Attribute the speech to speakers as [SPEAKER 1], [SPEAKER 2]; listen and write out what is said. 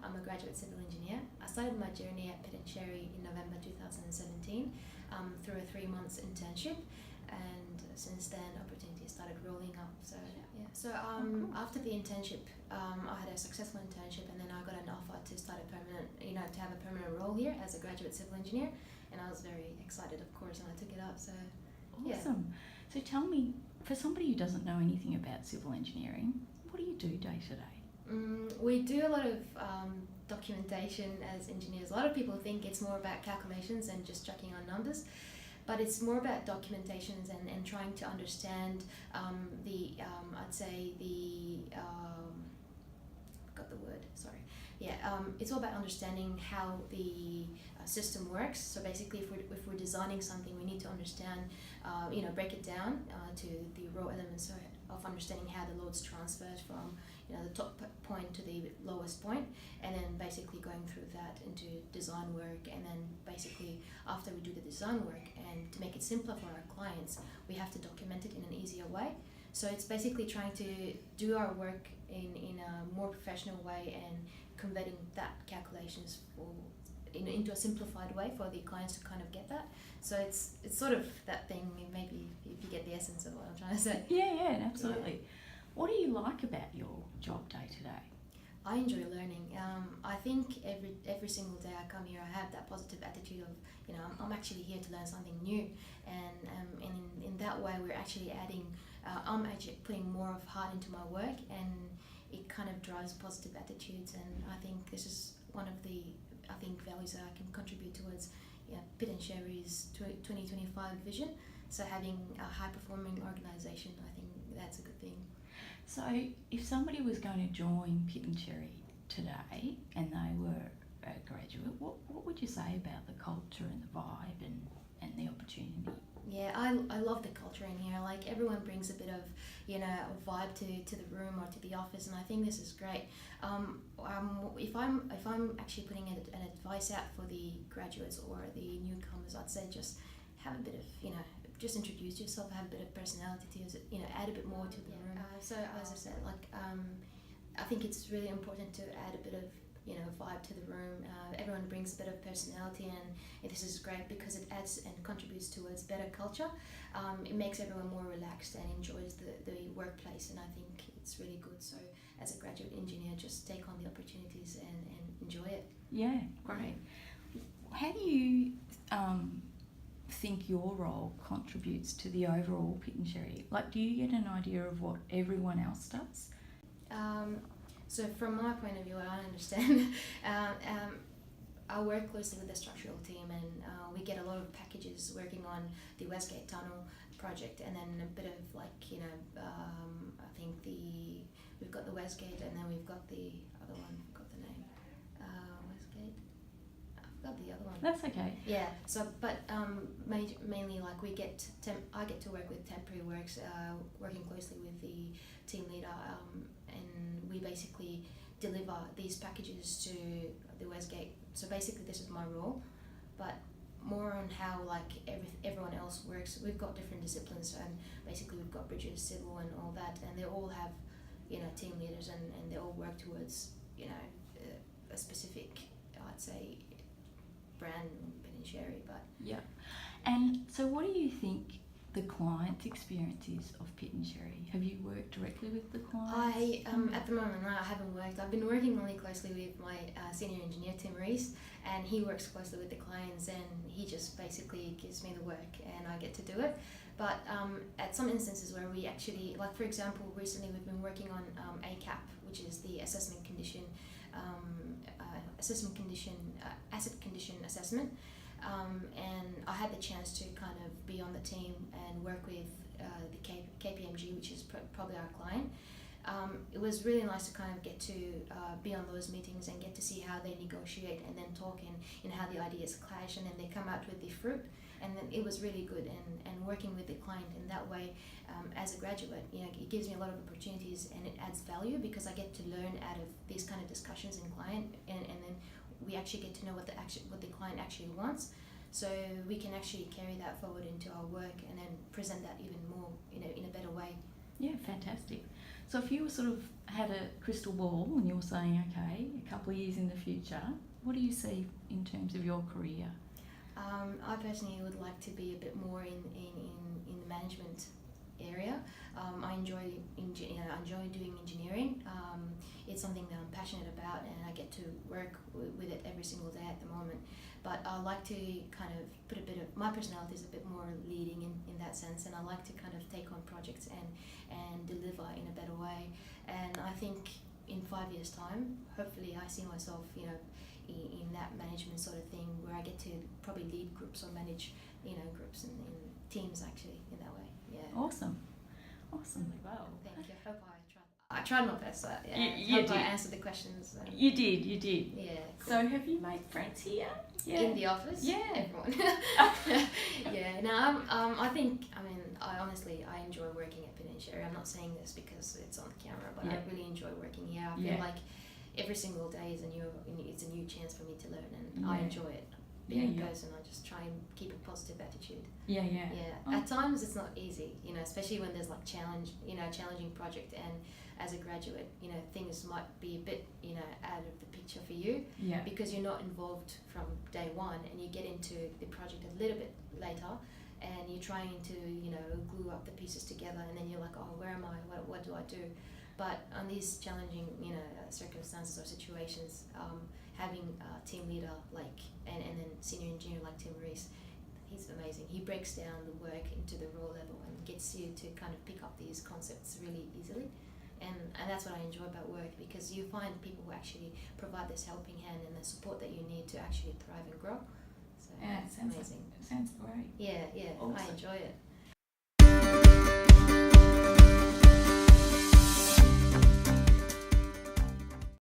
[SPEAKER 1] I'm a graduate civil engineer. I started my journey at pitt&sherry in November 2017 through a 3 months internship, and since then opportunities started rolling up. So yeah. So after the internship, I had a successful internship, and then I got an offer to start a permanent, to have a permanent role here as a graduate civil engineer, and I was very excited, of course, and I took it up. So
[SPEAKER 2] awesome. Yeah. So tell me, for somebody who doesn't know anything about civil engineering, what do you do day to day?
[SPEAKER 1] We do a lot of documentation as engineers. A lot of people think it's more about calculations and just checking on numbers, but it's more about documentations and trying to understand got the word, sorry. It's all about understanding how the system works. So basically, if we're designing something, we need to understand, break it down to the raw elements of understanding how the loads transferred from the top point to the lowest point, and then basically going through that into design work, and then basically after we do the design work, and to make it simpler for our clients, we have to document it in an easier way. So it's basically trying to do our work in a more professional way and converting that calculations into a simplified way for the clients to kind of get that. So it's sort of that thing, maybe if you get the essence of what I'm trying to say.
[SPEAKER 2] Yeah, absolutely. Yeah. What do you like about your job day to day?
[SPEAKER 1] I enjoy learning. I think every single day I come here, I have that positive attitude of, I'm actually here to learn something new, and in that way we're actually adding, I'm actually putting more of heart into my work, and it kind of drives positive attitudes, and I think this is one of the values that I can contribute towards pitt&sherry's 2025 vision. So having a high performing organisation, I think that's a good thing.
[SPEAKER 2] So if somebody was going to join pitt&sherry today and they were a graduate, what would you say about the culture and the vibe and the opportunity?
[SPEAKER 1] Yeah, I love the culture in here. Like, everyone brings a bit of, a vibe to the room or to the office, and I think this is great. If I'm actually putting an advice out for the graduates or the newcomers, I'd say just have a bit of, just introduce yourself, have a bit of personality to it, add a bit more to the room. So as I said, I think it's really important to add a bit of vibe to the room. Everyone brings a bit of personality, and this is great because it adds and contributes towards better culture. It makes everyone more relaxed and enjoys the workplace, and I think it's really good. So as a graduate engineer, just take on the opportunities and enjoy it.
[SPEAKER 2] Yeah, great. How do you think your role contributes to the overall pitt&sherry? Like, do you get an idea of what everyone else does?
[SPEAKER 1] So from my point of view, I understand. I work closely with the structural team, and we get a lot of packages working on the Westgate Tunnel project, and then a bit of I think we've got the Westgate, and then we've got the other one. I forgot the name. Westgate. I forgot the other one.
[SPEAKER 2] That's okay.
[SPEAKER 1] Yeah. So, but mainly I get to work with temporary works, working closely with the team leader, and we basically deliver these packages to the Westgate. So basically this is my role, but more on how everyone else works. We've got different disciplines, and basically we've got bridges, civil, and all that, and they all have team leaders, and they all work towards a specific, I'd say, brand pitt&sherry. But
[SPEAKER 2] yeah. And so what do you think the client's experience is of pitt&sherry? Have you worked directly with the clients?
[SPEAKER 1] At the moment, no, I haven't worked. I've been working really closely with my senior engineer, Tim Reese, and he works closely with the clients, and he just basically gives me the work and I get to do it. But at some instances where we actually, like for example, recently we've been working on ACAP, which is the asset condition assessment. And I had the chance to kind of be on the team and work with the KPMG, which is probably our client. It was really nice to kind of get to be on those meetings and get to see how they negotiate and then talk and how the ideas clash, and then they come out with the fruit. And then it was really good, and working with the client in that way, as a graduate, it gives me a lot of opportunities, and it adds value because I get to learn out of these kind of discussions in client, and then we actually get to know what the client actually wants, so we can actually carry that forward into our work and then present that even more in a better way.
[SPEAKER 2] Yeah, fantastic. So if you were sort of had a crystal ball and you're saying, okay, a couple of years in the future, what do you see in terms of your career?
[SPEAKER 1] I personally would like to be a bit more in the management area. I enjoy doing engineering. It's something that I'm passionate about, and I get to work with it every single day at the moment. But I like to kind of put a bit of my personality is a bit more leading in that sense, and I like to kind of take on projects and deliver in a better way. And I think in 5 years' time, hopefully, I see myself, in that management sort of thing where I get to probably lead groups or manage, groups and teams actually in that way. Yeah.
[SPEAKER 2] Awesome. Well,
[SPEAKER 1] thank you. Hope I tried my best.
[SPEAKER 2] You
[SPEAKER 1] hope
[SPEAKER 2] did.
[SPEAKER 1] I answered the questions.
[SPEAKER 2] You did.
[SPEAKER 1] Yeah. Cool.
[SPEAKER 2] So have you made friends here? Yeah.
[SPEAKER 1] In the office?
[SPEAKER 2] Yeah.
[SPEAKER 1] Everyone. Yeah. No, I honestly enjoy working at pitt&sherry. I'm not saying this because it's on the camera, but I really enjoy working here. I feel like every single day is it's a new chance for me to learn, and I enjoy it. Being a person, I just try and keep a positive attitude.
[SPEAKER 2] Yeah.
[SPEAKER 1] At times it's not easy, especially when there's like challenging project, and as a graduate, things might be a bit, out of the picture for you.
[SPEAKER 2] Yeah.
[SPEAKER 1] Because you're not involved from day one, and you get into the project a little bit later, and you're trying to, glue up the pieces together, and then you're like, oh, where am I? What do I do? But on these challenging, circumstances or situations, having a team leader and then senior engineer like Tim Reese, he's amazing. He breaks down the work into the raw level and gets you to kind of pick up these concepts really easily. And that's what I enjoy about work, because you find people who actually provide this helping hand and the support that you need to actually thrive and grow. So it's amazing.
[SPEAKER 2] Sounds great.
[SPEAKER 1] Yeah,
[SPEAKER 2] Awesome.
[SPEAKER 1] I enjoy it.